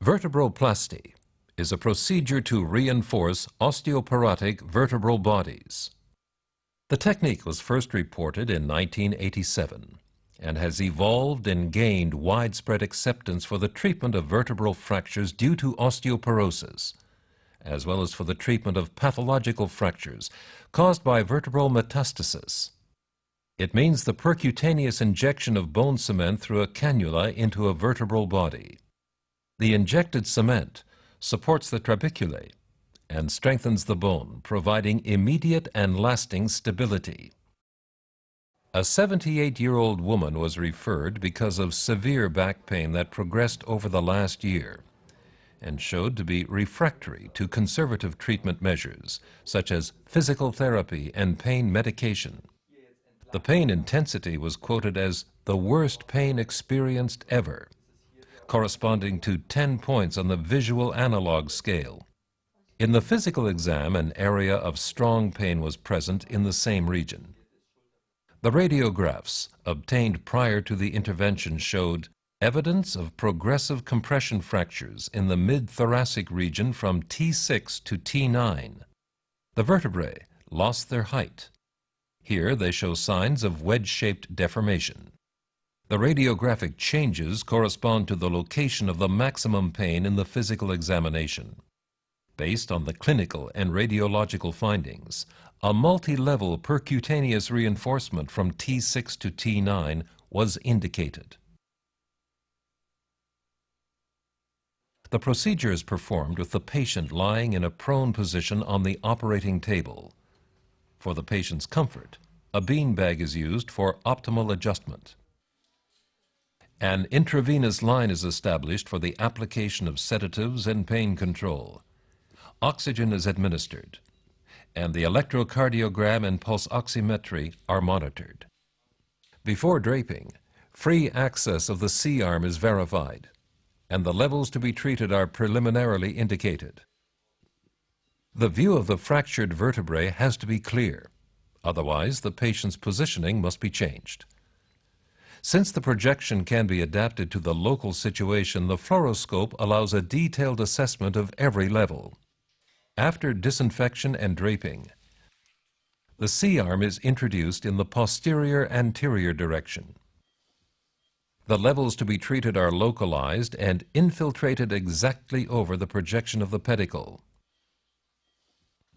Vertebroplasty is a procedure to reinforce osteoporotic vertebral bodies. The technique was first reported in 1987 and has evolved and gained widespread acceptance for the treatment of vertebral fractures due to osteoporosis, as well as for the treatment of pathological fractures caused by vertebral metastasis. It means the percutaneous injection of bone cement through a cannula into a vertebral body. The injected cement supports the trabeculae and strengthens the bone, providing immediate and lasting stability. A 78-year-old woman was referred because of severe back pain that progressed over the last year and showed to be refractory to conservative treatment measures, such as physical therapy and pain medication. The pain intensity was quoted as the worst pain experienced ever, corresponding to 10 points on the visual analog scale. In the physical exam, an area of strong pain was present in the same region. The radiographs obtained prior to the intervention showed evidence of progressive compression fractures in the mid-thoracic region from T6 to T9. The vertebrae lost their height. Here they show signs of wedge-shaped deformation. The radiographic changes correspond to the location of the maximum pain in the physical examination. Based on the clinical and radiological findings, a multi-level percutaneous reinforcement from T6 to T9 was indicated. The procedure is performed with the patient lying in a prone position on the operating table. For the patient's comfort, a beanbag is used for optimal adjustment. An intravenous line is established for the application of sedatives and pain control. Oxygen is administered, and the electrocardiogram and pulse oximetry are monitored. Before draping, free access of the C-arm is verified, and the levels to be treated are preliminarily indicated. The view of the fractured vertebrae has to be clear, otherwise the patient's positioning must be changed. Since the projection can be adapted to the local situation, the fluoroscope allows a detailed assessment of every level. After disinfection and draping, the C-arm is introduced in the posterior-anterior direction. The levels to be treated are localized and infiltrated exactly over the projection of the pedicle.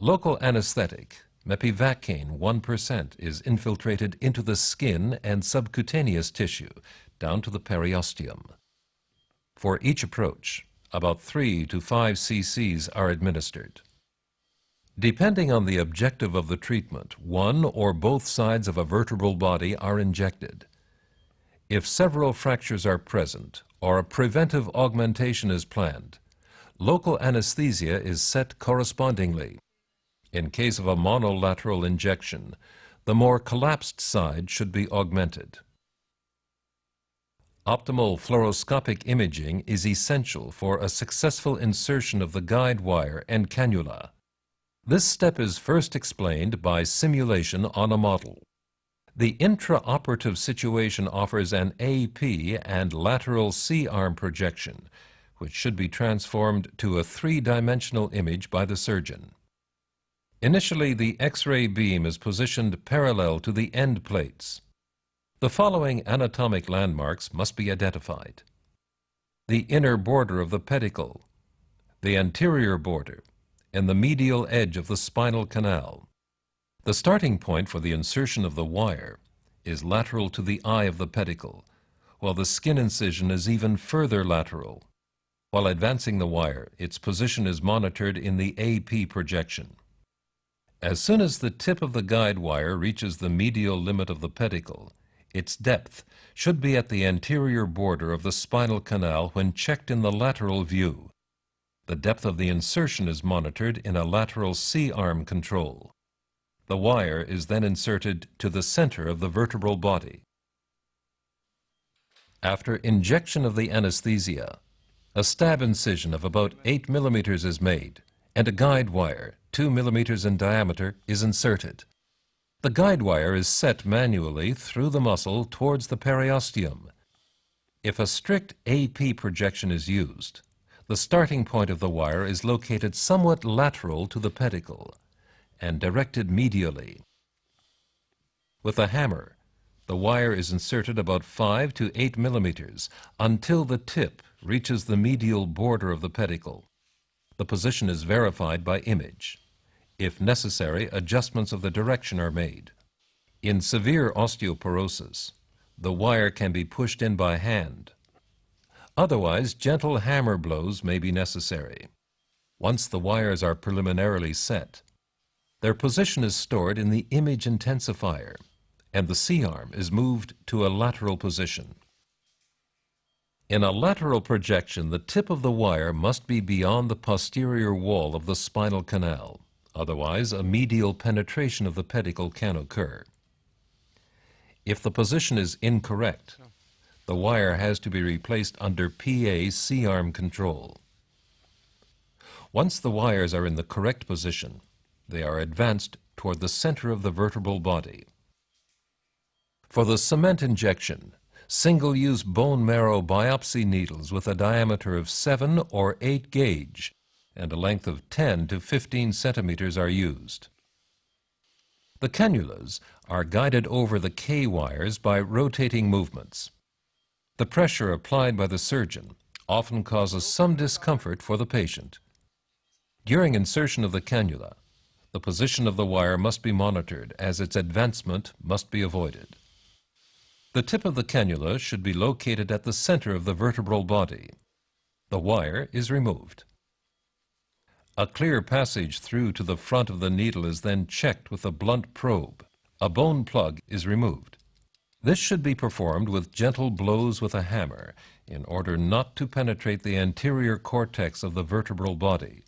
Local anesthetic, mepivacaine 1%, is infiltrated into the skin and subcutaneous tissue down to the periosteum. For each approach, about 3 to 5 cc's are administered. Depending on the objective of the treatment, one or both sides of a vertebral body are injected. If several fractures are present or a preventive augmentation is planned, local anesthesia is set correspondingly. In case of a monolateral injection, the more collapsed side should be augmented. Optimal fluoroscopic imaging is essential for a successful insertion of the guide wire and cannula. This step is first explained by simulation on a model. The intraoperative situation offers an AP and lateral C-arm projection, which should be transformed to a three-dimensional image by the surgeon. Initially, the X-ray beam is positioned parallel to the end plates. The following anatomic landmarks must be identified: the inner border of the pedicle, the anterior border, and the medial edge of the spinal canal. The starting point for the insertion of the wire is lateral to the eye of the pedicle, while the skin incision is even further lateral. While advancing the wire, its position is monitored in the AP projection. As soon as the tip of the guide wire reaches the medial limit of the pedicle, its depth should be at the anterior border of the spinal canal when checked in the lateral view. The depth of the insertion is monitored in a lateral C-arm control. The wire is then inserted to the center of the vertebral body. After injection of the anesthesia, a stab incision of about 8 millimeters is made, and a guide wire, 2 millimeters in diameter, is inserted. The guide wire is set manually through the muscle towards the periosteum. If a strict AP projection is used, The starting point of the wire is located somewhat lateral to the pedicle and directed medially. With a hammer, the wire is inserted about 5 to 8 millimeters until the tip reaches the medial border of the pedicle. The position is verified by image. If necessary, adjustments of the direction are made. In severe osteoporosis, the wire can be pushed in by hand. Otherwise, gentle hammer blows may be necessary. Once the wires are preliminarily set, their position is stored in the image intensifier, and the C-arm is moved to a lateral position. In a lateral projection, the tip of the wire must be beyond the posterior wall of the spinal canal. Otherwise, a medial penetration of the pedicle can occur. If the position is incorrect, the wire has to be replaced under PA C-arm control. Once the wires are in the correct position, they are advanced toward the center of the vertebral body. For the cement injection, single-use bone marrow biopsy needles with a diameter of 7 or 8 gauge and a length of 10 to 15 centimeters are used. The cannulas are guided over the K-wires by rotating movements. The pressure applied by the surgeon often causes some discomfort for the patient. During insertion of the cannula, the position of the wire must be monitored as its advancement must be avoided. The tip of the cannula should be located at the center of the vertebral body. The wire is removed. A clear passage through to the front of the needle is then checked with a blunt probe. A bone plug is removed. This should be performed with gentle blows with a hammer in order not to penetrate the anterior cortex of the vertebral body.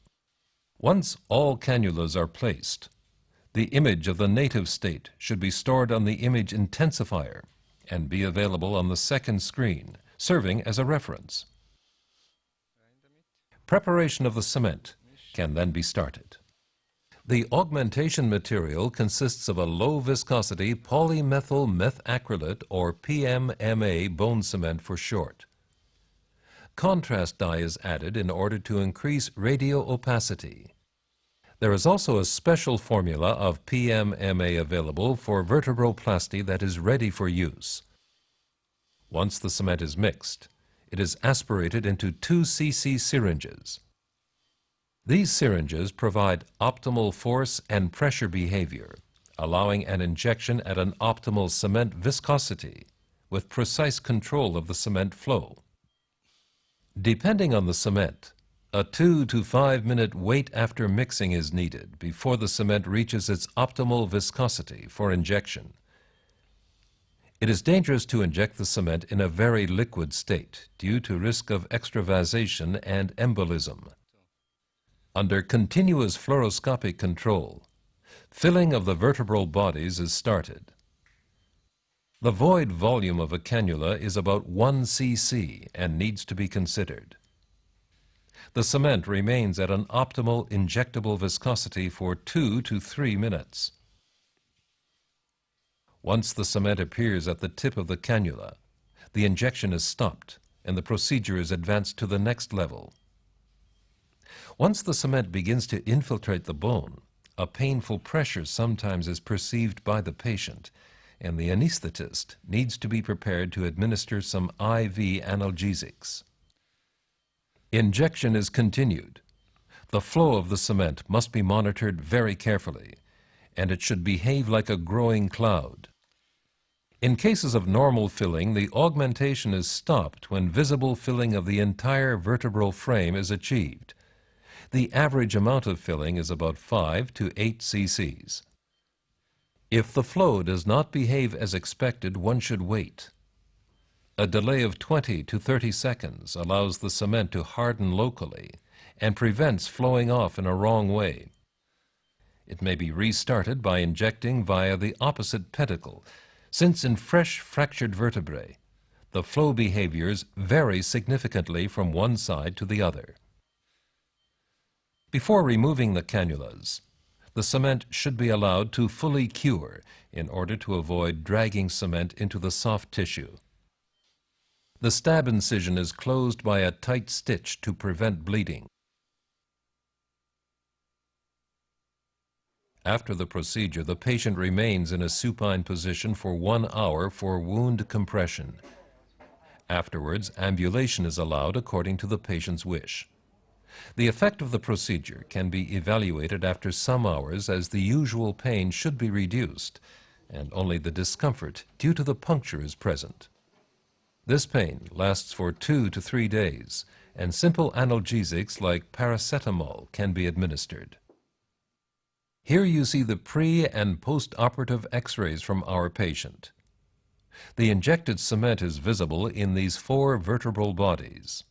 Once all cannulas are placed, the image of the native state should be stored on the image intensifier and be available on the second screen, serving as a reference. Preparation of the cement can then be started. The augmentation material consists of a low-viscosity polymethyl methacrylate, or PMMA bone cement for short. Contrast dye is added in order to increase radio opacity. There is also a special formula of PMMA available for vertebroplasty that is ready for use. Once the cement is mixed, it is aspirated into 2 cc syringes. These syringes provide optimal force and pressure behavior, allowing an injection at an optimal cement viscosity with precise control of the cement flow. Depending on the cement, a 2 to 5 minute wait after mixing is needed before the cement reaches its optimal viscosity for injection. It is dangerous to inject the cement in a very liquid state due to risk of extravasation and embolism. Under continuous fluoroscopic control, filling of the vertebral bodies is started. The void volume of a cannula is about 1 cc and needs to be considered. The cement remains at an optimal injectable viscosity for 2 to 3 minutes. Once the cement appears at the tip of the cannula, the injection is stopped and the procedure is advanced to the next level. Once the cement begins to infiltrate the bone, a painful pressure sometimes is perceived by the patient, and the anesthetist needs to be prepared to administer some IV analgesics. Injection is continued. The flow of the cement must be monitored very carefully, and it should behave like a growing cloud. In cases of normal filling, the augmentation is stopped when visible filling of the entire vertebral frame is achieved. The average amount of filling is about 5 to 8 cc's. If the flow does not behave as expected, one should wait. A delay of 20 to 30 seconds allows the cement to harden locally and prevents flowing off in a wrong way. It may be restarted by injecting via the opposite pedicle, since in fresh fractured vertebrae, the flow behaviors vary significantly from one side to the other. Before removing the cannulas, the cement should be allowed to fully cure in order to avoid dragging cement into the soft tissue. The stab incision is closed by a tight stitch to prevent bleeding. After the procedure, the patient remains in a supine position for 1 hour for wound compression. Afterwards, ambulation is allowed according to the patient's wish. The effect of the procedure can be evaluated after some hours, as the usual pain should be reduced and only the discomfort due to the puncture is present. This pain lasts for 2 to 3 days, and simple analgesics like paracetamol can be administered. Here you see the pre- and post-operative x-rays from our patient. The injected cement is visible in these 4 vertebral bodies.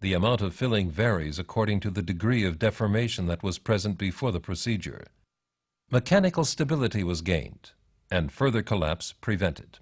The amount of filling varies according to the degree of deformation that was present before the procedure. Mechanical stability was gained and further collapse prevented.